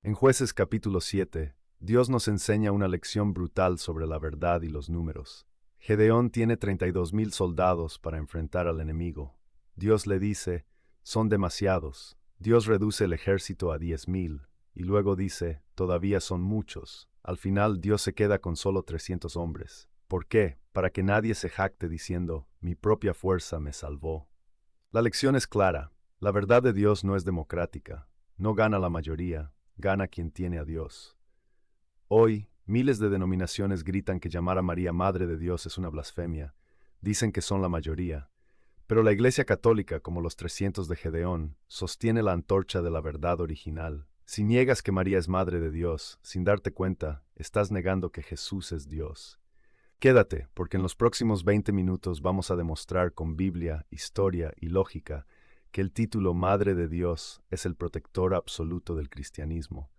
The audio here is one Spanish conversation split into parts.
En Jueces capítulo 7, Dios nos enseña una lección brutal sobre la verdad y los números. Gedeón tiene 32,000 soldados para enfrentar al enemigo. Dios le dice, son demasiados. Dios reduce el ejército a 10,000, y luego dice, todavía son muchos. Al final Dios se queda con solo 300 hombres. ¿Por qué? Para que nadie se jacte diciendo, mi propia fuerza me salvó. La lección es clara. La verdad de Dios no es democrática. No gana la mayoría, gana quien tiene a Dios. Hoy, miles de denominaciones gritan que llamar a María Madre de Dios es una blasfemia. Dicen que son la mayoría. Pero la Iglesia Católica, como los 300 de Gedeón, sostiene la antorcha de la verdad original. Si niegas que María es Madre de Dios, sin darte cuenta, estás negando que Jesús es Dios. Quédate, porque en los próximos 20 minutos vamos a demostrar con Biblia, historia y lógica que el título Madre de Dios es el protector absoluto del cristianismo.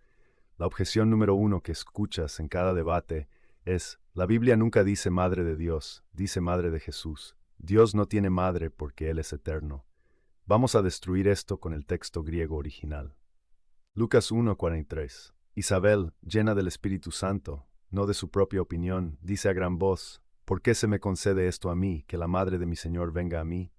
La objeción número 1 que escuchas en cada debate es, la Biblia nunca dice Madre de Dios, dice Madre de Jesús. Dios no tiene madre porque Él es eterno. Vamos a destruir esto con el texto griego original. Lucas 1:43. Isabel, llena del Espíritu Santo, no de su propia opinión, dice a gran voz, ¿por qué se me concede esto a mí, que la madre de mi Señor venga a mí?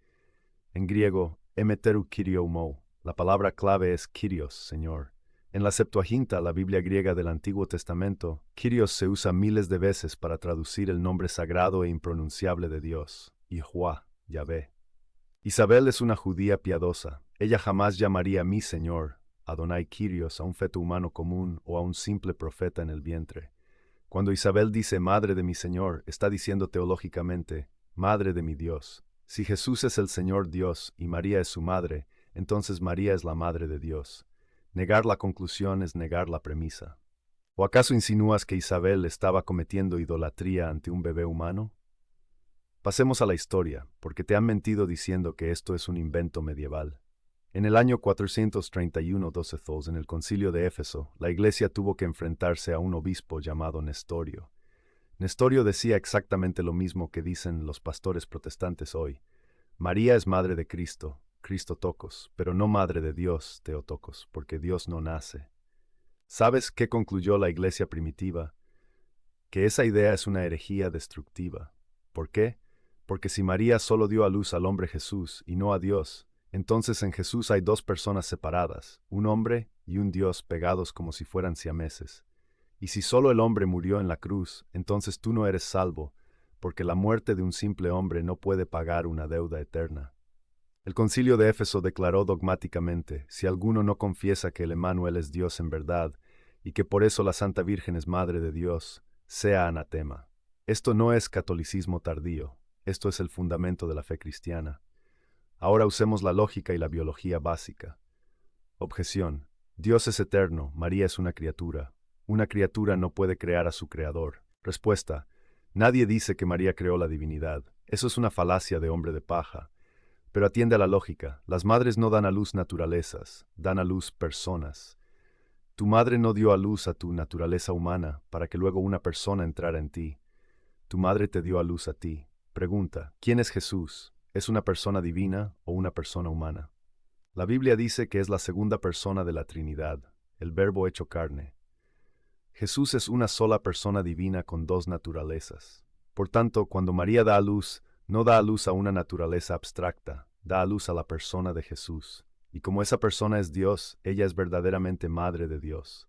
En griego, emeteru kyriomou. La palabra clave es Kyrios, Señor. En la Septuaginta, la Biblia griega del Antiguo Testamento, Kyrios se usa miles de veces para traducir el nombre sagrado e impronunciable de Dios, Yahuwah, Yahvé. Isabel es una judía piadosa. Ella jamás llamaría mi Señor, Adonai Kyrios, a un feto humano común o a un simple profeta en el vientre. Cuando Isabel dice Madre de mi Señor, está diciendo teológicamente, Madre de mi Dios. Si Jesús es el Señor Dios y María es su madre, entonces María es la Madre de Dios. Negar la conclusión es negar la premisa. ¿O acaso insinúas que Isabel estaba cometiendo idolatría ante un bebé humano? Pasemos a la historia, porque te han mentido diciendo que esto es un invento medieval. En el año 431 12, en el concilio de Éfeso, la iglesia tuvo que enfrentarse a un obispo llamado Nestorio. Nestorio decía exactamente lo mismo que dicen los pastores protestantes hoy. María es madre de Cristo, Christotokos, pero no madre de Dios, Theotokos, porque Dios no nace. ¿Sabes qué concluyó la iglesia primitiva? Que esa idea es una herejía destructiva. ¿Por qué? Porque si María solo dio a luz al hombre Jesús y no a Dios, entonces en Jesús hay dos personas separadas, un hombre y un Dios pegados como si fueran siameses. Y si solo el hombre murió en la cruz, entonces tú no eres salvo, porque la muerte de un simple hombre no puede pagar una deuda eterna. El concilio de Éfeso declaró dogmáticamente, si alguno no confiesa que el Emmanuel es Dios en verdad, y que por eso la Santa Virgen es Madre de Dios, sea anatema. Esto no es catolicismo tardío, esto es el fundamento de la fe cristiana. Ahora usemos la lógica y la biología básica. Objeción. Dios es eterno, María es una criatura. Una criatura no puede crear a su creador. Respuesta. Nadie dice que María creó la divinidad. Eso es una falacia de hombre de paja. Pero atiende a la lógica. Las madres no dan a luz naturalezas, dan a luz personas. Tu madre no dio a luz a tu naturaleza humana para que luego una persona entrara en ti. Tu madre te dio a luz a ti. Pregunta, ¿quién es Jesús? ¿Es una persona divina o una persona humana? La Biblia dice que es la segunda persona de la Trinidad, el Verbo hecho carne. Jesús es una sola persona divina con dos naturalezas. Por tanto, cuando María da a luz, no da a luz a una naturaleza abstracta, da a luz a la persona de Jesús. Y como esa persona es Dios, ella es verdaderamente Madre de Dios.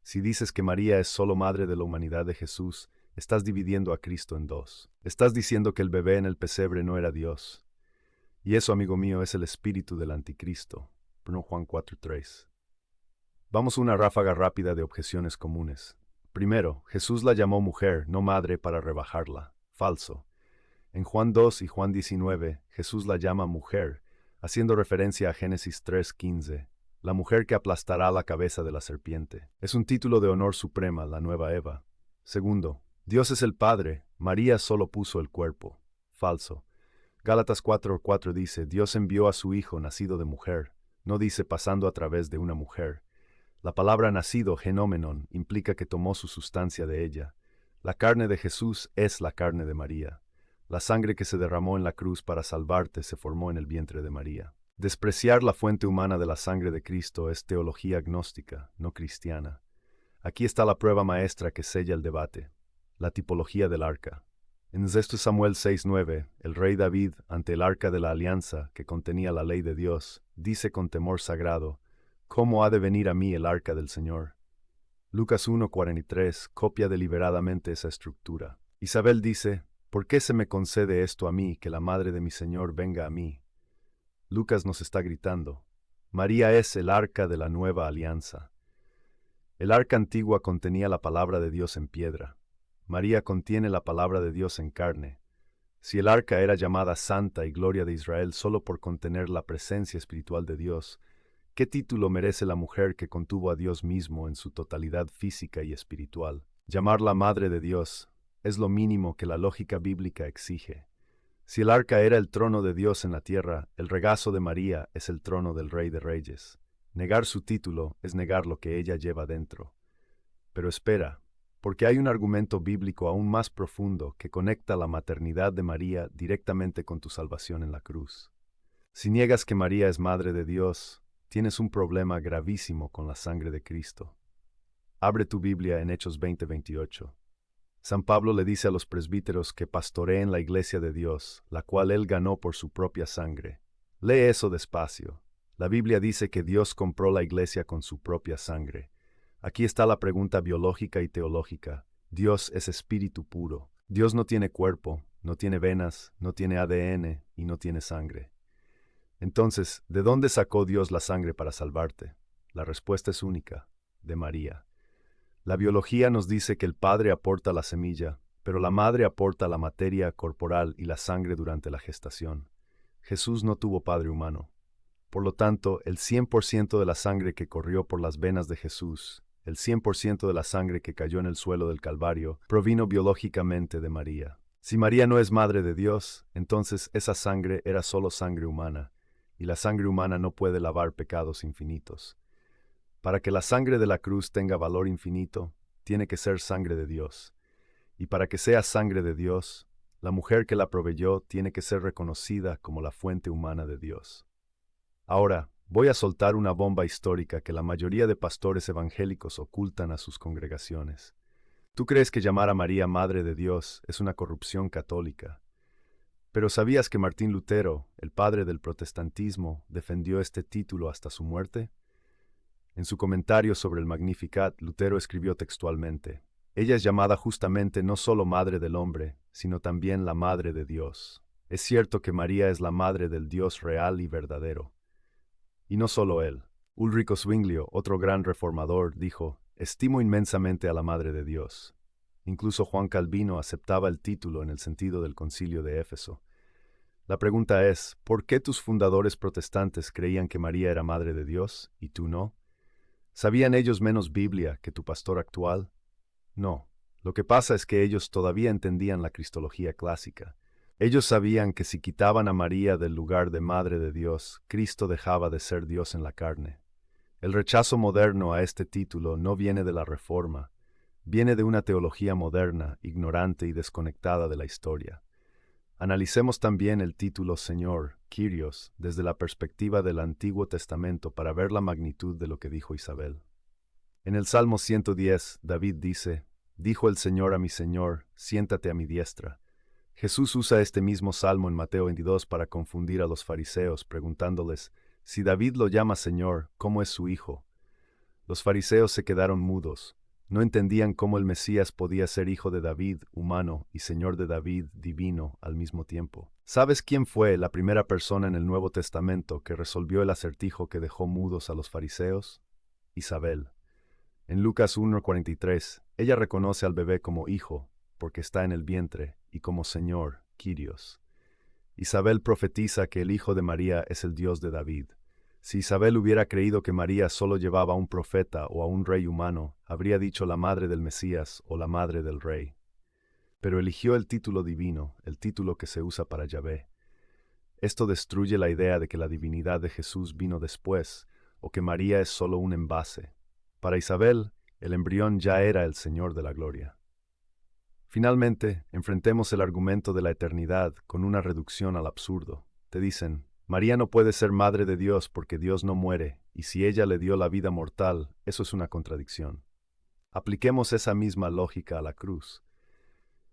Si dices que María es solo Madre de la humanidad de Jesús, estás dividiendo a Cristo en dos. Estás diciendo que el bebé en el pesebre no era Dios. Y eso, amigo mío, es el espíritu del anticristo. 1 Juan 4:3. Vamos a una ráfaga rápida de objeciones comunes. Primero, Jesús la llamó mujer, no madre, para rebajarla. Falso. En Juan 2 y Juan 19, Jesús la llama mujer, haciendo referencia a Génesis 3:15, la mujer que aplastará la cabeza de la serpiente. Es un título de honor suprema, la nueva Eva. Segundo, Dios es el Padre, María solo puso el cuerpo. Falso. Gálatas 4:4 dice, Dios envió a su Hijo nacido de mujer, no dice pasando a través de una mujer. La palabra nacido, genómenon, implica que tomó su sustancia de ella. La carne de Jesús es la carne de María. La sangre que se derramó en la cruz para salvarte se formó en el vientre de María. Despreciar la fuente humana de la sangre de Cristo es teología agnóstica, no cristiana. Aquí está la prueba maestra que sella el debate: la tipología del arca. En 2 Samuel 6:9, el rey David, ante el arca de la alianza que contenía la ley de Dios, dice con temor sagrado: ¿Cómo ha de venir a mí el arca del Señor? Lucas 1:43 copia deliberadamente esa estructura. Isabel dice: ¿Por qué se me concede esto a mí, que la madre de mi Señor venga a mí? Lucas nos está gritando: María es el arca de la nueva alianza. El arca antigua contenía la palabra de Dios en piedra. María contiene la palabra de Dios en carne. Si el arca era llamada Santa y Gloria de Israel solo por contener la presencia espiritual de Dios, ¿qué título merece la mujer que contuvo a Dios mismo en su totalidad física y espiritual? Llamarla Madre de Dios es lo mínimo que la lógica bíblica exige. Si el arca era el trono de Dios en la tierra, el regazo de María es el trono del Rey de Reyes. Negar su título es negar lo que ella lleva dentro. Pero espera, porque hay un argumento bíblico aún más profundo que conecta la maternidad de María directamente con tu salvación en la cruz. Si niegas que María es Madre de Dios, tienes un problema gravísimo con la sangre de Cristo. Abre tu Biblia en Hechos 20:28. San Pablo le dice a los presbíteros que pastoreen la iglesia de Dios, la cual él ganó por su propia sangre. Lee eso despacio. La Biblia dice que Dios compró la iglesia con su propia sangre. Aquí está la pregunta biológica y teológica. Dios es espíritu puro. Dios no tiene cuerpo, no tiene venas, no tiene ADN y no tiene sangre. Entonces, ¿de dónde sacó Dios la sangre para salvarte? La respuesta es única: de María. La biología nos dice que el padre aporta la semilla, pero la madre aporta la materia corporal y la sangre durante la gestación. Jesús no tuvo padre humano. Por lo tanto, el 100% de la sangre que corrió por las venas de Jesús, el 100% de la sangre que cayó en el suelo del Calvario, provino biológicamente de María. Si María no es madre de Dios, entonces esa sangre era solo sangre humana, y la sangre humana no puede lavar pecados infinitos. Para que la sangre de la cruz tenga valor infinito, tiene que ser sangre de Dios. Y para que sea sangre de Dios, la mujer que la proveyó tiene que ser reconocida como la fuente humana de Dios. Ahora, voy a soltar una bomba histórica que la mayoría de pastores evangélicos ocultan a sus congregaciones. Tú crees que llamar a María Madre de Dios es una corrupción católica. Pero ¿sabías que Martín Lutero, el padre del protestantismo, defendió este título hasta su muerte? En su comentario sobre el Magnificat, Lutero escribió textualmente: ella es llamada justamente no solo Madre del hombre, sino también la Madre de Dios. Es cierto que María es la Madre del Dios real y verdadero. Y no solo él. Ulrico Zwinglio, otro gran reformador, dijo: estimo inmensamente a la Madre de Dios. Incluso Juan Calvino aceptaba el título en el sentido del Concilio de Éfeso. La pregunta es: ¿por qué tus fundadores protestantes creían que María era Madre de Dios y tú no? ¿Sabían ellos menos Biblia que tu pastor actual? No. Lo que pasa es que ellos todavía entendían la cristología clásica. Ellos sabían que si quitaban a María del lugar de Madre de Dios, Cristo dejaba de ser Dios en la carne. El rechazo moderno a este título no viene de la Reforma, viene de una teología moderna, ignorante y desconectada de la historia. Analicemos también el título Señor, Kyrios, desde la perspectiva del Antiguo Testamento para ver la magnitud de lo que dijo Isabel. En el Salmo 110, David dice: dijo el Señor a mi Señor, siéntate a mi diestra. Jesús usa este mismo salmo en Mateo 22 para confundir a los fariseos, preguntándoles: si David lo llama Señor, ¿cómo es su hijo? Los fariseos se quedaron mudos. No entendían cómo el Mesías podía ser hijo de David, humano, y Señor de David, divino, al mismo tiempo. ¿Sabes quién fue la primera persona en el Nuevo Testamento que resolvió el acertijo que dejó mudos a los fariseos? Isabel. En Lucas 1:43, ella reconoce al bebé como hijo, porque está en el vientre, y como Señor, Kyrios. Isabel profetiza que el hijo de María es el Dios de David. Si Isabel hubiera creído que María solo llevaba a un profeta o a un rey humano, habría dicho la madre del Mesías o la madre del rey. Pero eligió el título divino, el título que se usa para Yahvé. Esto destruye la idea de que la divinidad de Jesús vino después, o que María es solo un envase. Para Isabel, el embrión ya era el Señor de la gloria. Finalmente, enfrentemos el argumento de la eternidad con una reducción al absurdo. Te dicen: María no puede ser madre de Dios porque Dios no muere, y si ella le dio la vida mortal, eso es una contradicción. Apliquemos esa misma lógica a la cruz.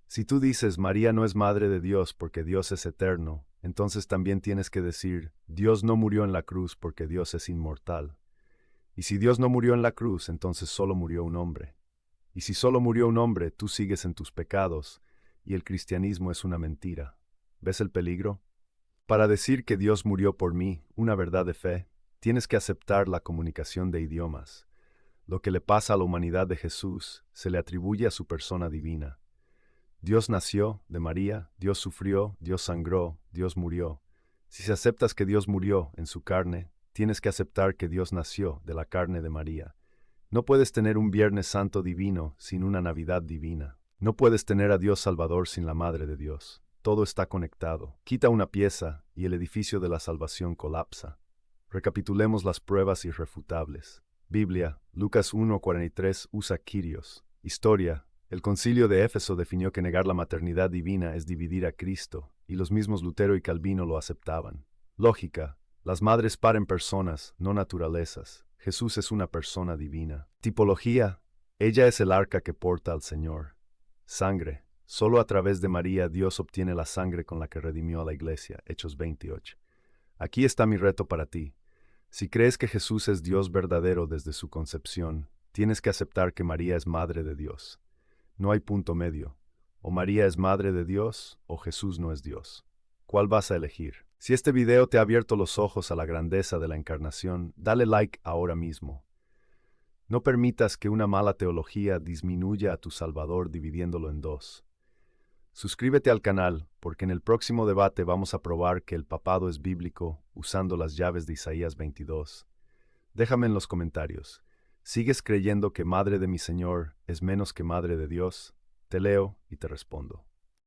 Si tú dices María no es madre de Dios porque Dios es eterno, entonces también tienes que decir Dios no murió en la cruz porque Dios es inmortal. Y si Dios no murió en la cruz, entonces solo murió un hombre. Y si solo murió un hombre, tú sigues en tus pecados, y el cristianismo es una mentira. ¿Ves el peligro? Para decir que Dios murió por mí, una verdad de fe, tienes que aceptar la comunicación de idiomas. Lo que le pasa a la humanidad de Jesús se le atribuye a su persona divina. Dios nació de María, Dios sufrió, Dios sangró, Dios murió. Si aceptas que Dios murió en su carne, tienes que aceptar que Dios nació de la carne de María. No puedes tener un Viernes Santo divino sin una Navidad divina. No puedes tener a Dios Salvador sin la Madre de Dios. Todo está conectado. Quita una pieza y el edificio de la salvación colapsa. Recapitulemos las pruebas irrefutables. Biblia, Lucas 1:43 usa Kyrios. Historia, el concilio de Éfeso definió que negar la maternidad divina es dividir a Cristo, y los mismos Lutero y Calvino lo aceptaban. Lógica, las madres paren personas, no naturalezas. Jesús es una persona divina. Tipología, ella es el arca que porta al Señor. Sangre, solo a través de María Dios obtiene la sangre con la que redimió a la iglesia. Hechos 28. Aquí está mi reto para ti. Si crees que Jesús es Dios verdadero desde su concepción, tienes que aceptar que María es Madre de Dios. No hay punto medio. O María es Madre de Dios, o Jesús no es Dios. ¿Cuál vas a elegir? Si este video te ha abierto los ojos a la grandeza de la encarnación, dale like ahora mismo. No permitas que una mala teología disminuya a tu Salvador dividiéndolo en dos. Suscríbete al canal, porque en el próximo debate vamos a probar que el papado es bíblico usando las llaves de Isaías 22. Déjame en los comentarios. ¿Sigues creyendo que Madre de mi Señor es menos que Madre de Dios? Te leo y te respondo.